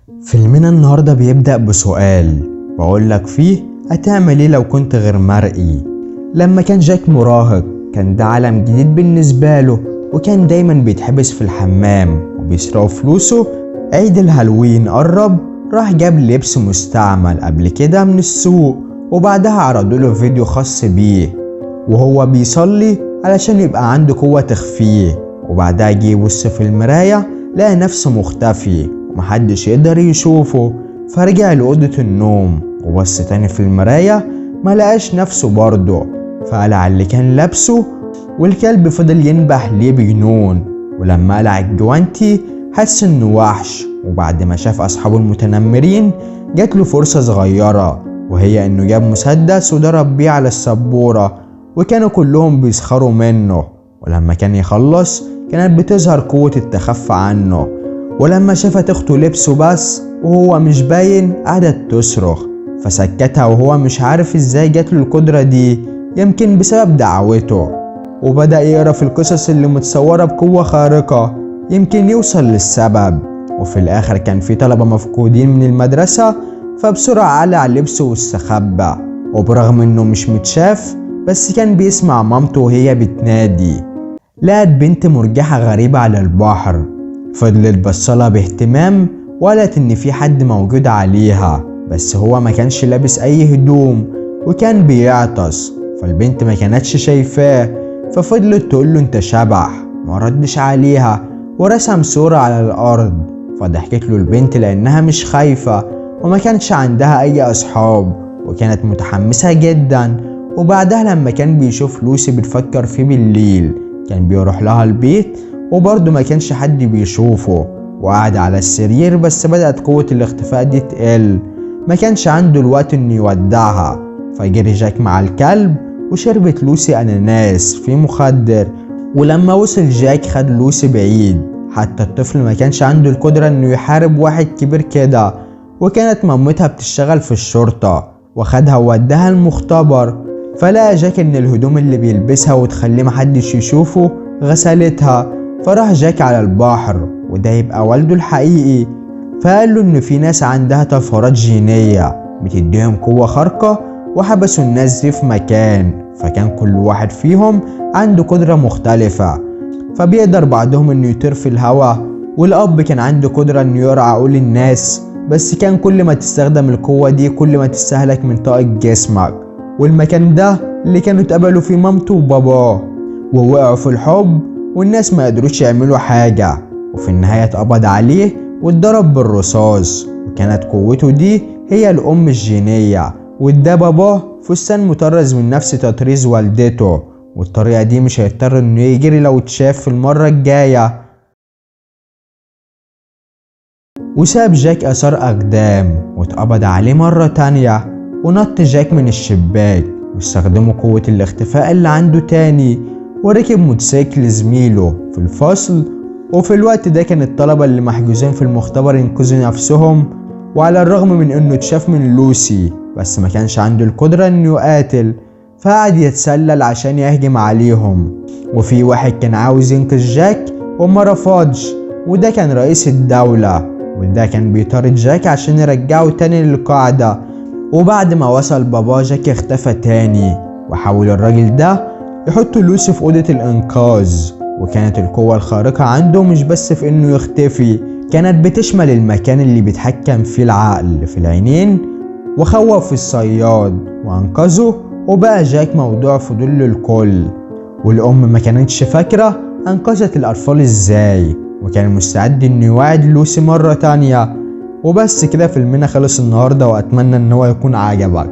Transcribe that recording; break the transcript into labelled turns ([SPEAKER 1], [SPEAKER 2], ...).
[SPEAKER 1] فيلمنا النهاردة بيبدأ بسؤال بقولك فيه هتعمل ايه لو كنت غير مرئي. لما كان جاك مراهق كان ده عالم جديد بالنسبة له، وكان دايما بيتحبس في الحمام وبيسرقوا فلوسه. عيد الهالوين قرب، راح جاب لبس مستعمل قبل كده من السوق، وبعدها عرضوا له فيديو خاص بيه وهو بيصلي علشان يبقى عنده قوة تخفيه. وبعدها جه يبص في المراية لقى نفسه مختفي ومحدش يقدر يشوفه، فرجع لأوضة النوم وبص تاني في المراية ملقاش نفسه برضه، فقلع اللي كان لابسه والكلب فضل ينبح ليه بجنون. ولما قلع الجوانتي حس انه وحش، وبعد ما شاف اصحابه المتنمرين جات له فرصة صغيرة، وهي انه جاب مسدس وضرب بيه على السبورة، وكانوا كلهم بيسخروا منه. ولما كان يخلص كانت بتظهر قوة التخفي عنه، ولما شافت اخته لبسه بس وهو مش باين قعدت تصرخ، فسكتها وهو مش عارف ازاي جاتله القدرة دي، يمكن بسبب دعوته. وبدأ يقرأ في القصص اللي متصورة بقوة خارقة يمكن يوصل للسبب. وفي الآخر كان في طلبة مفقودين من المدرسة، فبسرعة قلع لبسه واستخبى، وبرغم انه مش متشاف بس كان بيسمع مامته وهي بتنادي. لقت بنت مرجحة غريبة على البحر، فضلت بصلها باهتمام وقالت ان في حد موجود عليها، بس هو ما كانش لابس اي هدوم وكان بيعطس، فالبنت ما كانتش شايفاه، ففضلت تقوله انت شبح، ما ردش عليها ورسم صورة على الارض. فضحكت له البنت لانها مش خايفة وما كانش عندها اي اصحاب، وكانت متحمسة جدا. وبعدها لما كان بيشوف لوسي بتفكر فيه بالليل كان بيروح لها البيت، وبرضه ما كانش حد بيشوفه، وقعد على السرير. بس بدأت قوة الاختفاء دي تقل، ما كانش عنده الوقت انه يودعها، فجري جاك مع الكلب وشربت لوسي اناناس في مخدر. ولما وصل جاك خد لوسي بعيد، حتى الطفل ما كانش عنده القدرة انه يحارب واحد كبير كده، وكانت مامتها بتشتغل في الشرطة وخدها ووداها المختبر. فلقى جاك ان الهدوم اللي بيلبسها وتخليه محدش يشوفه غسلتها، فراح جاك على البحر وده يبقى والده الحقيقي، فقال له ان في ناس عندها طفرات جينية بتديهم قوة خارقة، وحبسوا الناس دي في مكان، فكان كل واحد فيهم عنده قدرة مختلفة، فبيقدر بعضهم انه يطير في الهواء، والاب كان عنده قدرة انه يقرا عقول الناس، بس كان كل ما تستخدم القوة دي كل ما تستهلك من طاقة جسمك. والمكان ده اللي كانوا اتقابلوا فيه مامته وباباه، ووقعوا في الحب والناس ما قدروش يعملوا حاجة، وفي النهاية اتقبض عليه واتضرب بالرصاص. وكانت قوته دي هي الأم الجينية، وده باباه فستان مطرز من نفس تطريز والدته، والطريقة دي مش هيضطر انه يجري لو اتشاف في المرة الجاية. وساب جاك اثار اقدام واتقبض عليه مرة تانية، ونط جاك من الشباك واستخدموا قوة الاختفاء اللي عنده تاني، وركب موتوسيكل زميله في الفصل. وفي الوقت ده كان الطلبة اللي محجوزين في المختبر ينقذوا نفسهم، وعلى الرغم من انه اتشاف من لوسي بس ما كانش عنده القدرة انه يقاتل، فقعد يتسلل عشان يهجم عليهم. وفي واحد كان عاوز ينقذ جاك وما رفضش، وده كان رئيس الدولة، وده كان بيطارد جاك عشان يرجعه تاني للقاعدة. وبعد ما وصل بابا جاك اختفى تاني، وحاول الراجل ده يحط لوسي في أوضة الإنقاذ. وكانت القوة الخارقة عنده مش بس في إنه يختفي، كانت بتشمل المكان اللي بيتحكم فيه العقل في العينين، وخوف الصياد وأنقذه. وبقى جاك موضوع فضول للكل، والأم ما كانتش فاكرة أنقذت الأطفال إزاي، وكان مستعد إنه يوعد لوسي مرة تانية. وبس كده فيلمنا خلص النهاردة، وأتمنى إن هو يكون عجبك.